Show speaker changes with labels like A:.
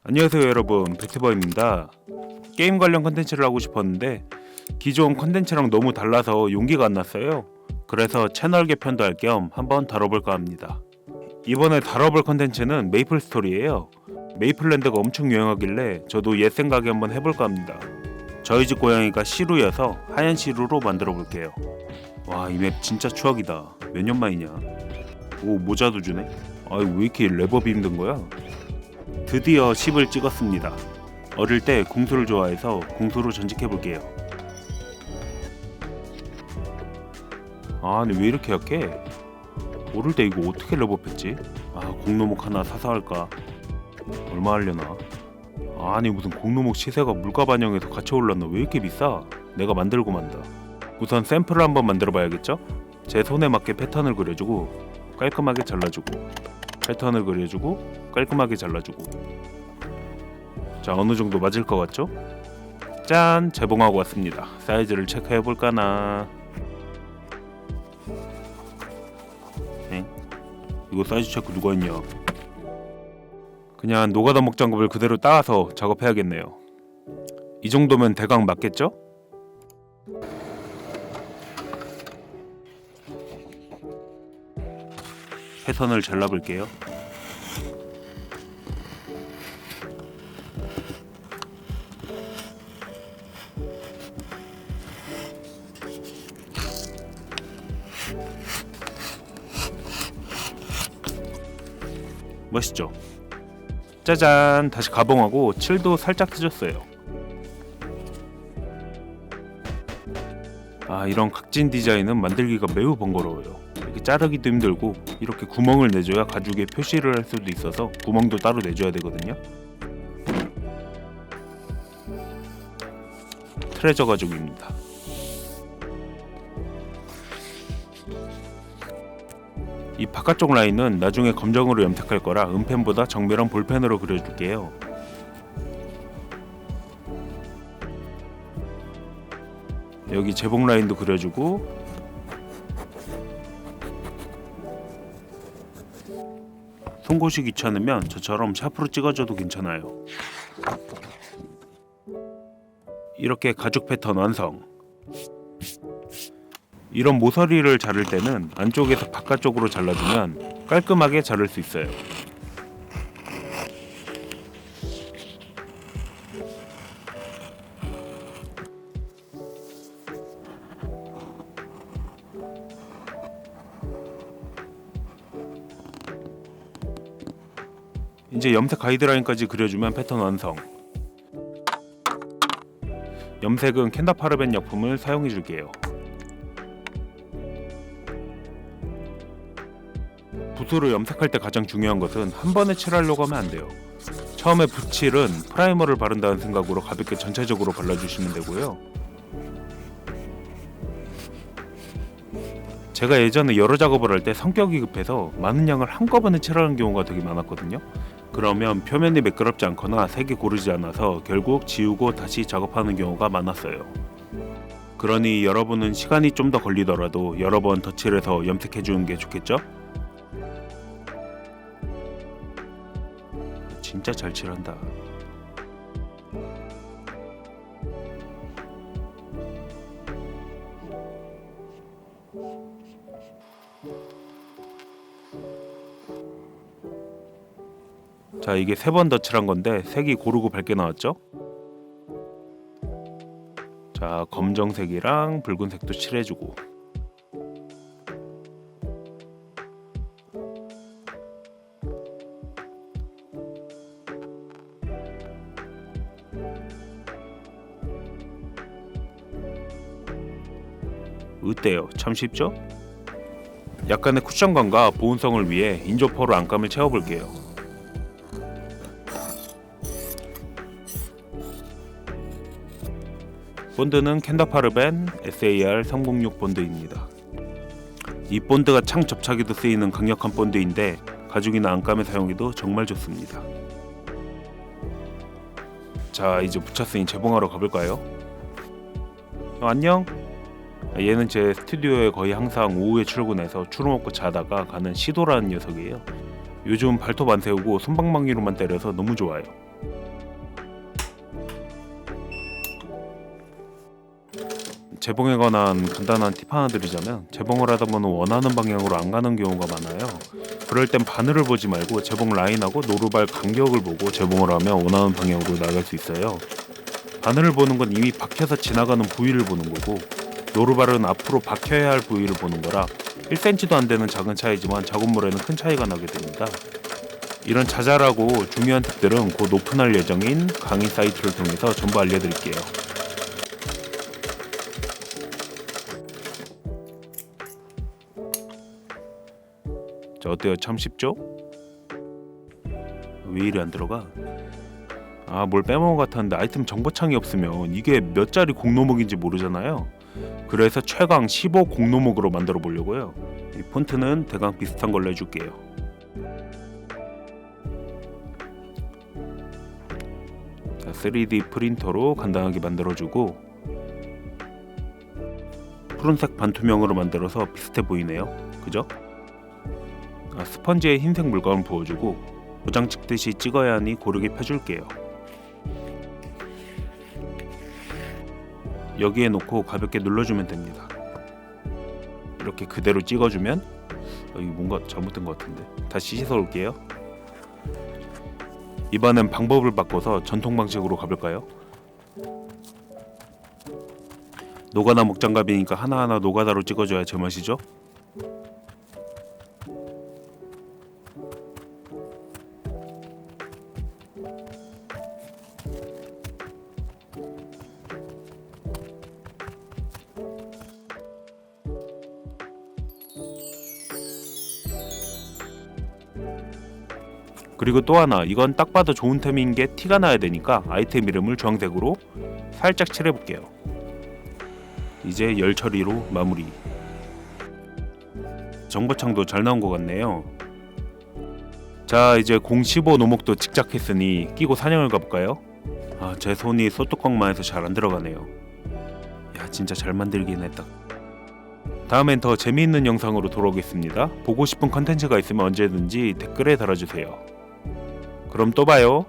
A: 안녕하세요 여러분, 백티버입니다. 게임 관련 컨텐츠를 하고 싶었는데 기존 컨텐츠랑 너무 달라서 용기가 안 났어요. 그래서 채널 개편도 할 겸 한번 다뤄볼까 합니다. 이번에 다뤄볼 컨텐츠는 메이플 스토리예요. 메이플랜드가 엄청 유행하길래 저도 옛 생각에 한번 해볼까 합니다. 저희 집 고양이가 시루여서 하얀 시루로 만들어 볼게요. 와, 이 맵 진짜 추억이다. 몇 년 만이냐. 오, 모자도 주네. 아이, 왜 이렇게 랩업이 힘든 거야? 드디어 10을 찍었습니다. 어릴 때 궁수를 좋아해서 궁수로 전직해 볼게요. 아니, 왜 이렇게 약해? 어릴 때 이거 어떻게 랩업했지? 아, 공노목 하나 사서 할까? 얼마 하려나? 아니, 무슨 공노목 시세가 물가 반영해서 같이 올랐나? 왜 이렇게 비싸? 내가 만들고 만다. 우선 샘플을 한번 만들어 봐야겠죠? 제 손에 맞게 패턴을 그려주고 깔끔하게 잘라주고 패턴을 그려주고 깔끔하게 잘라주고. 자, 어느 정도 맞을 것 같죠? 짠! 재봉하고 왔습니다. 사이즈를 체크해볼까나. 엥? 이거 사이즈 체크 누가 했냐? 그냥 노가다 목장갑을 그대로 따와서 작업해야겠네요. 이 정도면 대강 맞겠죠? 패턴을 잘라볼게요. 멋있죠? 짜잔! 다시 가봉하고 칠도 살짝 트졌어요. 아, 이런 각진 디자인은 만들기가 매우 번거로워요. 이렇게 자르기도 힘들고 이렇게 구멍을 내줘야 가죽에 표시를 할 수도 있어서 구멍도 따로 내줘야 되거든요. 트레저 가죽입니다. 이 바깥쪽 라인은 나중에 검정으로 염색할 거라 은펜보다 정밀한 볼펜으로 그려줄게요. 여기 재봉 라인도 그려주고 송곳이 귀찮으면 저처럼 샤프로 찍어줘도 괜찮아요. 이렇게 가죽 패턴 완성. 이런 모서리를 자를 때는 안쪽에서 바깥쪽으로 잘라주면 깔끔하게 자를 수 있어요. 이제 염색 가이드라인까지 그려주면 패턴 완성. 염색은 캔다파르벤 약품을 사용해줄게요. 붓으로 염색할 때 가장 중요한 것은 한 번에 칠하려고 하면 안 돼요. 처음에 붓칠은 프라이머를 바른다는 생각으로 가볍게 전체적으로 발라주시면 되고요. 제가 예전에 여러 작업을 할 때 성격이 급해서 많은 양을 한꺼번에 칠하는 경우가 되게 많았거든요. 그러면 표면이 매끄럽지 않거나 색이 고르지 않아서 결국 지우고 다시 작업하는 경우가 많았어요. 그러니 여러분은 시간이 좀 더 걸리더라도 여러 번 덧칠해서 염색해주는 게 좋겠죠? 진짜 잘 칠한다. 자, 이게 3번 덧칠한 건데 색이 고르고 밝게 나왔죠? 자, 검정색이랑 붉은색도 칠해주고. 어때요? 참 쉽죠? 약간의 쿠션감과 보온성을 위해 인조퍼로 안감을 채워볼게요. 본드는 캔다파르벤 SAR 306 본드입니다. 이 본드가 창 접착에도 쓰이는 강력한 본드인데 가죽이나 안감에 사용해도 정말 좋습니다. 자, 이제 붙였으니 재봉하러 가볼까요? 안녕? 얘는 제 스튜디오에 거의 항상 오후에 출근해서 추루 먹고 자다가 가는 시도라는 녀석이에요. 요즘 발톱 안 세우고 손방망이로만 때려서 너무 좋아요. 재봉에 관한 간단한 팁 하나 드리자면, 재봉을 하다 보면 원하는 방향으로 안 가는 경우가 많아요. 그럴 땐 바늘을 보지 말고 재봉 라인하고 노루발 간격을 보고 재봉을 하면 원하는 방향으로 나갈 수 있어요. 바늘을 보는 건 이미 박혀서 지나가는 부위를 보는 거고, 노루발은 앞으로 박혀야 할 부위를 보는 거라 1cm도 안 되는 작은 차이지만 작업물에는 큰 차이가 나게 됩니다. 이런 자잘하고 중요한 팁들은 곧 오픈할 예정인 강의 사이트를 통해서 전부 알려드릴게요. 자, 어때요? 참 쉽죠? 왜 이리 안 들어가? 뭘 빼먹은 것 같았는데 아이템 정보창이 없으면 이게 몇 짜리 공로목인지 모르잖아요. 그래서 최강 15 공로목으로 만들어 보려고요. 이 폰트는 대강 비슷한 걸로 해줄게요. 자, 3D 프린터로 간단하게 만들어주고, 푸른색 반투명으로 만들어서 비슷해 보이네요. 그죠? 스펀지에 흰색 물감을 부어주고 도장 찍듯이 찍어야 하니 고르게 펴줄게요. 여기에 놓고 가볍게 눌러주면 됩니다. 이렇게 그대로 찍어주면 이거 뭔가 잘못된 것 같은데 다시 씻어 올게요. 이번엔 방법을 바꿔서 전통 방식으로 가볼까요? 노가다 목장갑이니까 하나하나 노가다로 찍어줘야 제맛이죠? 그리고 또 하나, 이건 딱 봐도 좋은 템인 게 티가 나야 되니까 아이템 이름을 주황색으로 살짝 칠해볼게요. 이제 열 처리로 마무리. 정보창도 잘 나온 것 같네요. 자, 이제 015 노목도 직작했으니 끼고 사냥을 가볼까요? 제 손이 소뚜껑만 해서 잘 안 들어가네요. 야, 진짜 잘 만들긴 했다. 다음엔 더 재미있는 영상으로 돌아오겠습니다. 보고 싶은 컨텐츠가 있으면 언제든지 댓글에 달아주세요. 그럼 또 봐요.